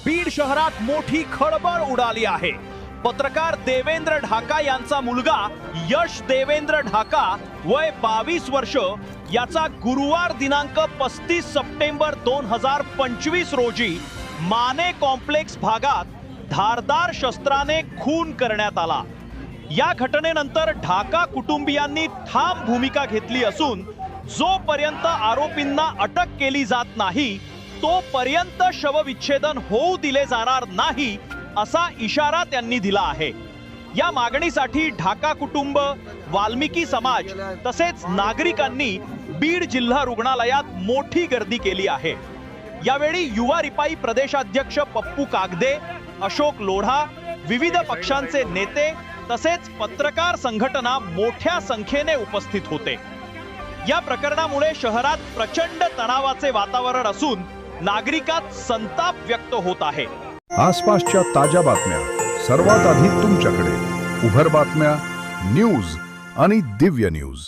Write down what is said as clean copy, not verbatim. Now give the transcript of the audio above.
बीड शहरात मोठी खळबळ उडाली आहे। पत्रकार देवेंद्र ढाका यांचा मुलगा यश देवेंद्र ढाका वय 22 वर्ष याचा गुरुवार दिनांक 35 सप्टेंबर 2025 रोजी माने कॉम्प्लेक्स भागात धारदार शस्त्राने खून करण्यात आला। या घटनेनंतर ढाका कुटुंबियांनी ठाम भूमिका घेतली असून जोपर्यंत आरोपींना अटक केली जात नाही तोपर्यंत शवविच्छेदन होऊ दिले जाणार नाही असा इशारा त्यांनी दिला आहे। या मागणीसाठी ढाका कुटुंब, वाल्मिकी समाज तसेच नागरिकांनी बीड जिल्हा रुग्णालयात मोठी गर्दी केली आहे। यावेळी युवा रिपाई प्रदेशाध्यक्ष पप्पू कागदे, अशोक लोढा, विविध पक्षांचे नेते तसेच पत्रकार संघटना मोठ्या संख्येने उपस्थित होते। या प्रकरणामुळे शहरात प्रचंड तणावाचे वातावरण असून नागरिकात संताप व्यक्त होत आहे। आसपासच्या ताज्या बातम्या सर्वात आधी तुमच्याकडे, उभर बातम्या, न्यूज आणि दिव्य न्यूज।